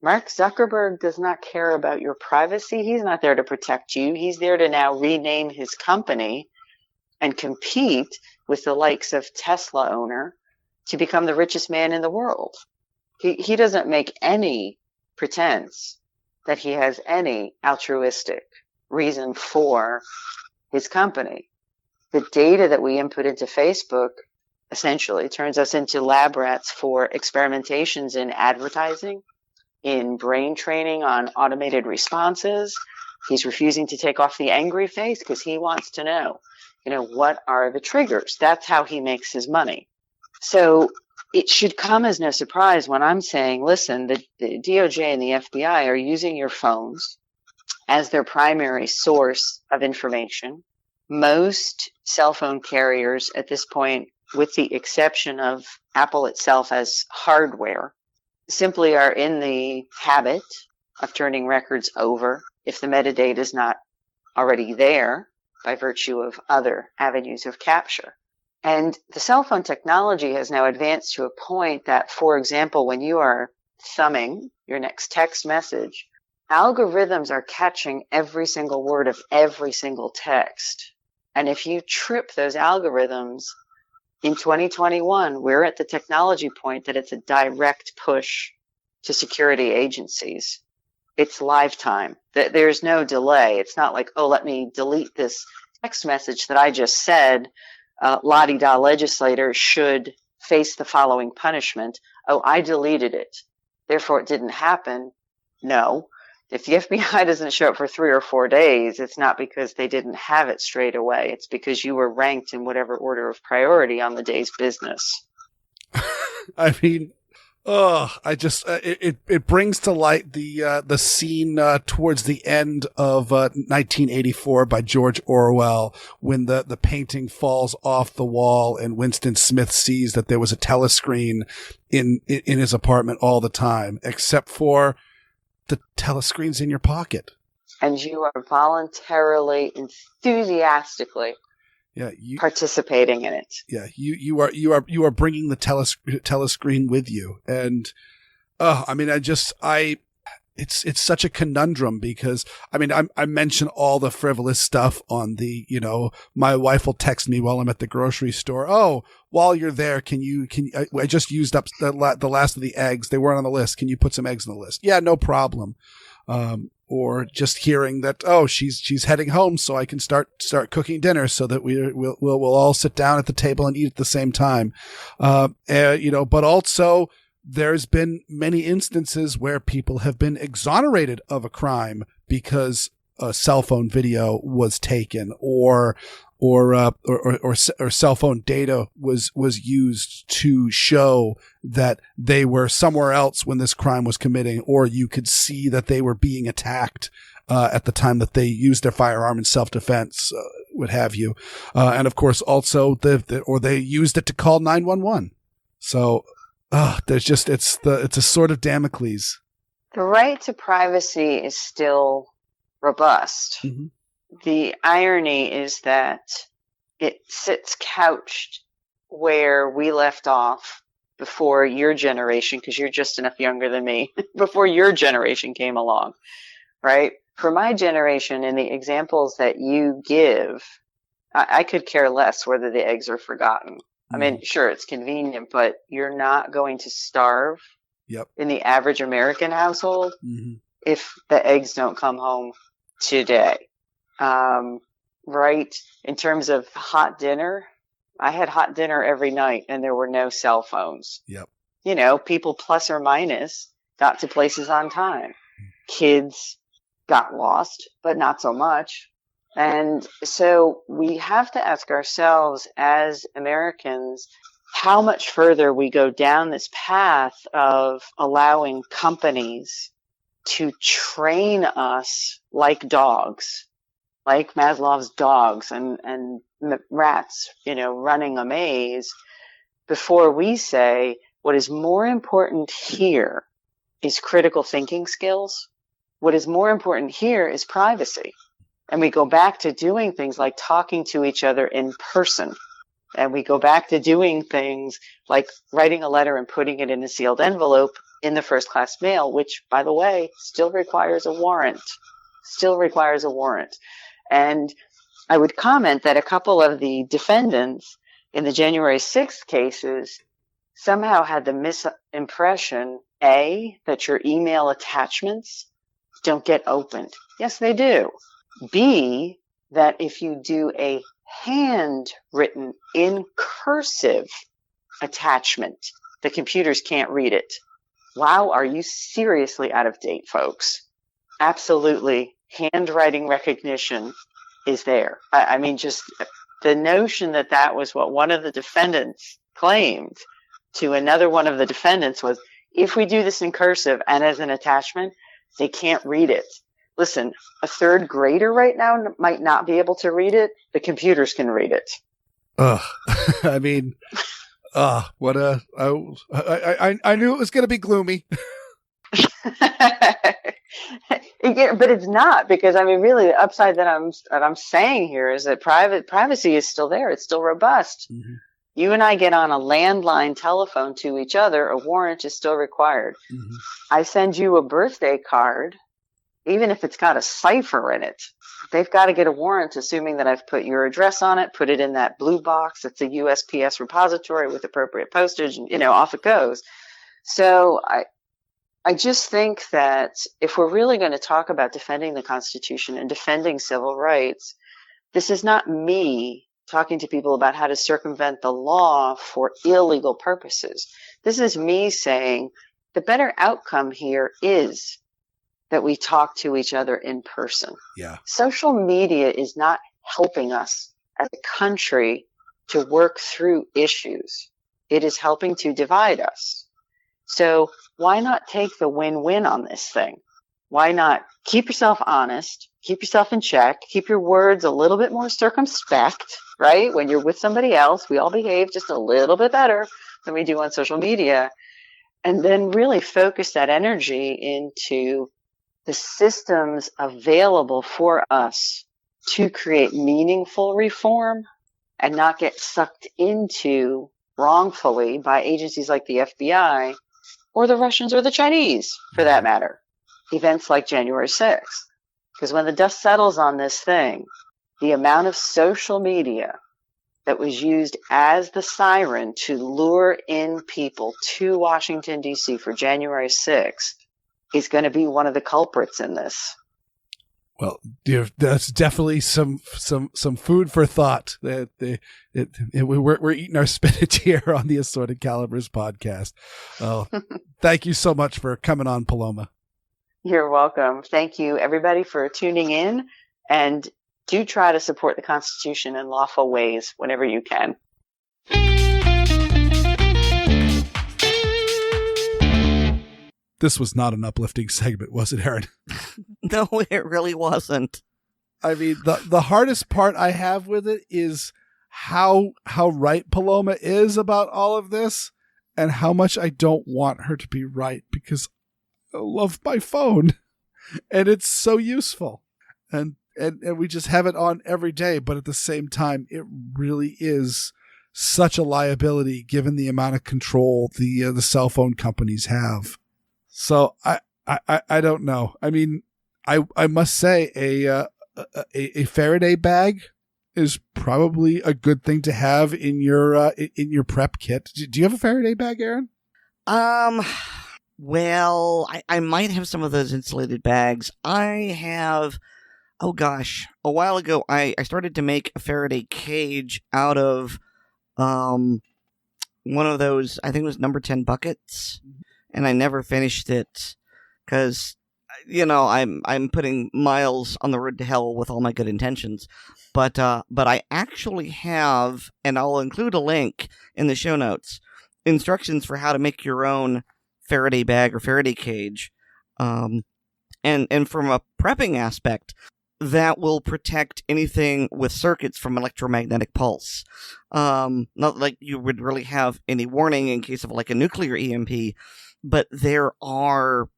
Mark Zuckerberg does not care about your privacy. He's not there to protect you. He's there to now rename his company and compete with the likes of Tesla owner to become the richest man in the world. He doesn't make any pretense that he has any altruistic reason for his company. The data that we input into Facebook essentially turns us into lab rats for experimentations in advertising, in brain training on automated responses. He's refusing to take off the angry face because he wants to know, what are the triggers? That's how he makes his money. So it should come as no surprise when I'm saying, listen, the DOJ and the FBI are using your phones as their primary source of information. Most cell phone carriers at this point, with the exception of Apple itself as hardware, simply are in the habit of turning records over if the metadata is not already there by virtue of other avenues of capture. And the cell phone technology has now advanced to a point that, for example, when you are thumbing your next text message, algorithms are catching every single word of every single text. And if you trip those algorithms, in 2021, we're at the technology point that it's a direct push to security agencies. It's lifetime. There's no delay. It's not like, let me delete this text message that I just said. La-di-da legislators should face the following punishment. I deleted it. Therefore, it didn't happen. No. If the FBI doesn't show up for 3 or 4 days, it's not because they didn't have it straight away. It's because you were ranked in whatever order of priority on the day's business.
I mean, it brings to light the scene towards the end of 1984 by George Orwell, when the painting falls off the wall and Winston Smith sees that there was a telescreen in his apartment all the time, except for the telescreen's in your pocket.
And you are voluntarily, enthusiastically participating in it.
Yeah, you are bringing the telescreen with you, and it's such a conundrum because I mention all the frivolous stuff on the my wife will text me while I'm at the grocery store. Oh, while you're there, I just used up the last of the eggs. They weren't on the list. Can you put some eggs on the list? Yeah, no problem. Or just hearing that, she's heading home, so I can start cooking dinner so that we'll all sit down at the table and eat at the same time. But also there's been many instances where people have been exonerated of a crime because a cell phone video was taken or cell phone data was used to show that they were somewhere else when this crime was committing, or you could see that they were being attacked at the time that they used their firearm in self-defense. what have you. And of course, also they used it to call 911. So, there's just, it's a sword of Damocles.
The right to privacy is still robust.
Mm-hmm.
The irony is that it sits couched where we left off before your generation, because you're just enough younger than me, before your generation came along, right? For my generation, in the examples that you give, I could care less whether the eggs are forgotten. I mean, sure, it's convenient, but you're not going to starve in the average American household if the eggs don't come home today. Right? In terms of hot dinner, I had hot dinner every night and there were no cell phones.
Yep.
You know, people plus or minus got to places on time. Kids got lost, but not so much. And so we have to ask ourselves as Americans how much further we go down this path of allowing companies to train us like dogs, like Maslow's dogs and rats, you know, running a maze, before we say what is more important here is critical thinking skills. What is more important here is privacy. And we go back to doing things like talking to each other in person. And we go back to doing things like writing a letter and putting it in a sealed envelope in the first class mail, which, by the way, still requires a warrant. And I would comment that a couple of the defendants in the January 6th cases somehow had the misimpression, A, that your email attachments don't get opened. Yes, they do. B, that if you do a handwritten in cursive attachment, the computers can't read it. Wow, are you seriously out of date, folks? Absolutely. Handwriting recognition is there. I mean, just the notion that that was what one of the defendants claimed to another one of the defendants was, if we do this in cursive and as an attachment, they can't read it. Listen, a third grader right now might not be able to read it. The computers can read it.
I mean, I knew it was going to be gloomy.
But it's not, because I mean, really, the upside that I'm saying here is that privacy is still there. It's still robust. Mm-hmm. You and I get on a landline telephone to each other, a warrant is still required. Mm-hmm. I send you a birthday card. Even if it's got a cipher in it, they've got to get a warrant, assuming that I've put your address on it, put it in that blue box. It's a USPS repository with appropriate postage, and, you know, off it goes. So I just think that if we're really going to talk about defending the Constitution and defending civil rights, this is not me talking to people about how to circumvent the law for illegal purposes. This is me saying the better outcome here is that we talk to each other in person.
Yeah.
Social media is not helping us as a country to work through issues. It is helping to divide us. So why not take the win-win on this thing? Why not keep yourself honest, keep yourself in check, keep your words a little bit more circumspect, right? When you're with somebody else, we all behave just a little bit better than we do on social media. And then really focus that energy into the systems available for us to create meaningful reform and not get sucked into wrongfully by agencies like the FBI or the Russians or the Chinese, for that matter, events like January 6th. Because when the dust settles on this thing, the amount of social media that was used as the siren to lure in people to Washington, D.C. for January 6th is going to be one of the culprits in this.
Well, that's definitely some food for thought. We're eating our spinach here on the Assorted Calibers podcast. Oh, thank you so much for coming on, Paloma.
You're welcome. Thank you, everybody, for tuning in, and do try to support the Constitution in lawful ways whenever you can.
This was not an uplifting segment, was it, Aaron?
No, it really wasn't.
I mean, the hardest part I have with it is how right Paloma is about all of this, and how much I don't want her to be right, because I love my phone and it's so useful, and we just have it on every day. But at the same time, it really is such a liability given the amount of control the cell phone companies have. So I don't know. I mean, I must say a Faraday bag is probably a good thing to have in your prep kit. Do you have a Faraday bag, Aaron?
Well, I might have some of those insulated bags. I have, oh gosh, a while ago I started to make a Faraday cage out of one of those, I think it was number 10 buckets, and I never finished it because, I'm putting miles on the road to hell with all my good intentions. But I actually have, and I'll include a link in the show notes, instructions for how to make your own Faraday bag or Faraday cage. And from a prepping aspect, that will protect anything with circuits from electromagnetic pulse. Not like you would really have any warning in case of like a nuclear EMP, but there are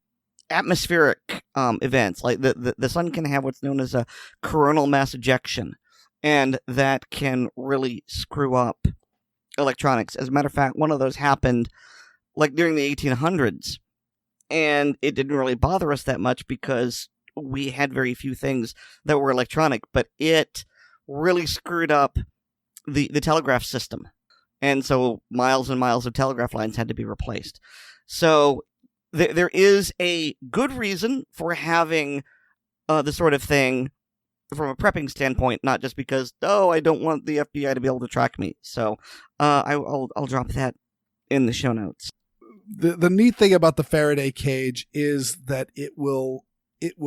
atmospheric events. Like the sun can have what's known as a coronal mass ejection, and that can really screw up electronics. As a matter of fact, one of those happened like during the 1800s, and it didn't really bother us that much because we had very few things that were electronic, but it really screwed up the telegraph system. And so miles and miles of telegraph lines had to be replaced. So there is a good reason for having this sort of thing from a prepping standpoint, not just because, I don't want the FBI to be able to track me. So I'll drop that in the show notes.
The neat thing about the Faraday cage is that it will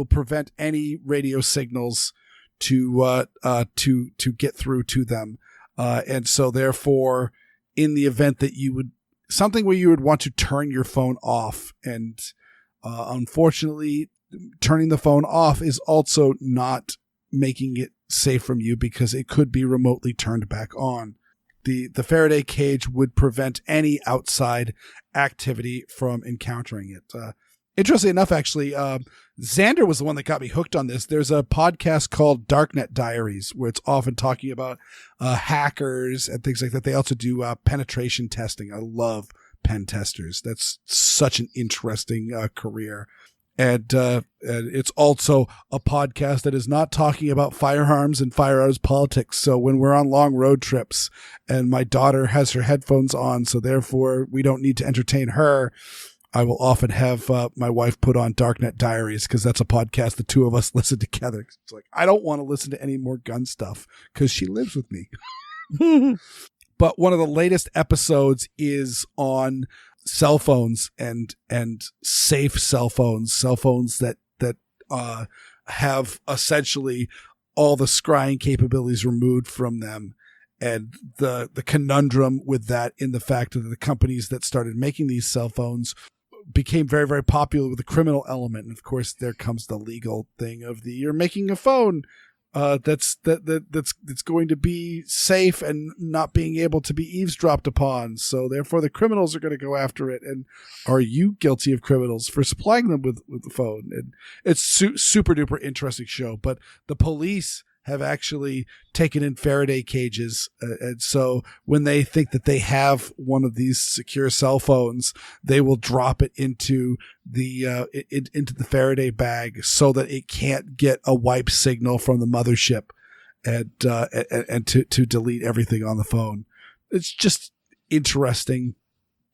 prevent any radio signals to get through to them, and so therefore, in the event that something where you would want to turn your phone off, and unfortunately, turning the phone off is also not making it safe from you because it could be remotely turned back on. The Faraday cage would prevent any outside activity from encountering it. Interestingly enough, actually, Xander was the one that got me hooked on this. There's a podcast called Darknet Diaries where it's often talking about hackers and things like that. They also do penetration testing. I love pen testers. That's such an interesting career. And it's also a podcast that is not talking about firearms and firearms politics. So when we're on long road trips and my daughter has her headphones on, so therefore we don't need to entertain her, I will often have my wife put on Darknet Diaries because that's a podcast the two of us listen together. It's like, I don't want to listen to any more gun stuff because she lives with me. But one of the latest episodes is on cell phones and safe cell phones that have essentially all the scrying capabilities removed from them, and the conundrum with that in the fact that the companies that started making these cell phones became very, very popular with the criminal element. And of course, there comes the legal thing of you're making a phone that's going to be safe and not being able to be eavesdropped upon. So therefore the criminals are going to go after it. And are you guilty of criminals for supplying them with the phone? And it's super duper interesting show, but the police have actually taken in Faraday cages. And so when they think that they have one of these secure cell phones, they will drop it into the Faraday bag so that it can't get a wipe signal from the mothership and to delete everything on the phone. It's just interesting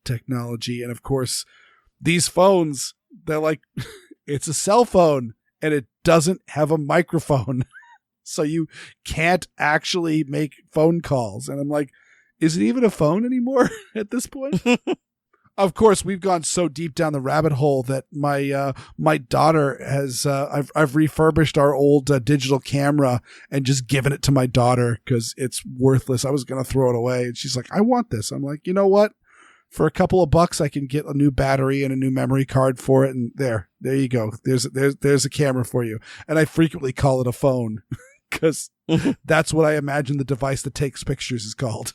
technology. And of course, these phones, they're like, it's a cell phone and it doesn't have a microphone. So you can't actually make phone calls. And I'm like, is it even a phone anymore at this point? Of course, we've gone so deep down the rabbit hole that my daughter has, I've refurbished our old digital camera and just given it to my daughter because it's worthless. I was going to throw it away. And she's like, I want this. I'm like, you know what? For a couple of bucks, I can get a new battery and a new memory card for it. And there you go. There's a camera for you. And I frequently call it a phone because that's what I imagine the device that takes pictures is called.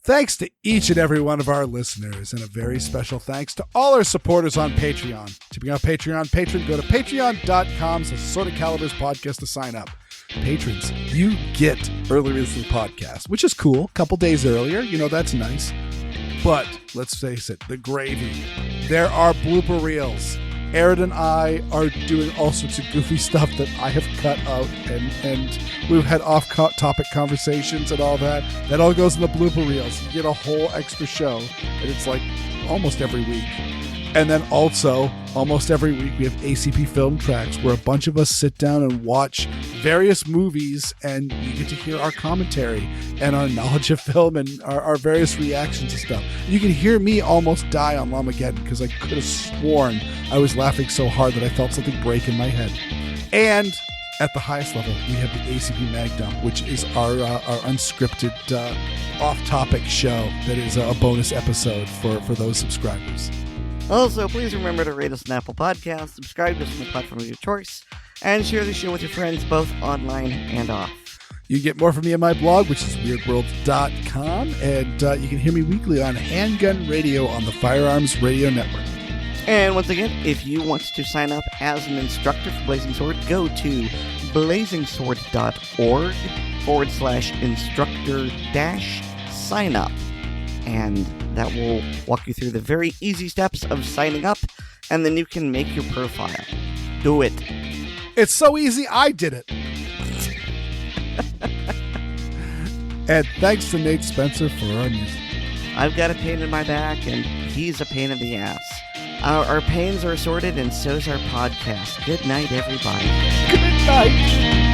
Thanks to each and every one of our listeners, and a very special thanks to all our supporters on Patreon. To become a Patreon patron, go to patreon.com/Assorted Calibers podcast to sign up. Patrons, you get early release of the podcast, which is cool. A couple days earlier, you know, that's nice. But let's face it, the gravy. There are blooper reels. Aaron and I are doing all sorts of goofy stuff that I have cut out, and we've had off-topic conversations and all that. That all goes in the blooper reels. You get a whole extra show, and it's like almost every week. And then also, almost every week, we have ACP Film Tracks, where a bunch of us sit down and watch various movies, and you get to hear our commentary and our knowledge of film and our various reactions to stuff. You can hear me almost die on Lamageddon because I could have sworn I was laughing so hard that I felt something break in my head. And at the highest level, we have the ACP Mag Dump, which is our unscripted, off-topic show that is a bonus episode for those subscribers.
Also, please remember to rate us on Apple Podcasts, subscribe to us on the platform of your choice, and share the show with your friends both online and off.
You can get more from me on my blog, which is weirdworld.com, and you can hear me weekly on Handgun Radio on the Firearms Radio Network.
And once again, if you want to sign up as an instructor for Blazing Sword, go to blazingsword.org/instructor-sign-up. And that will walk you through the very easy steps of signing up, and then you can make your profile. Do it.
It's so easy, I did it. And thanks to Nate Spencer for our music.
I've got a pain in my back, and he's a pain in the ass. Our pains are assorted, and so's our podcast. Good night, everybody.
Good night.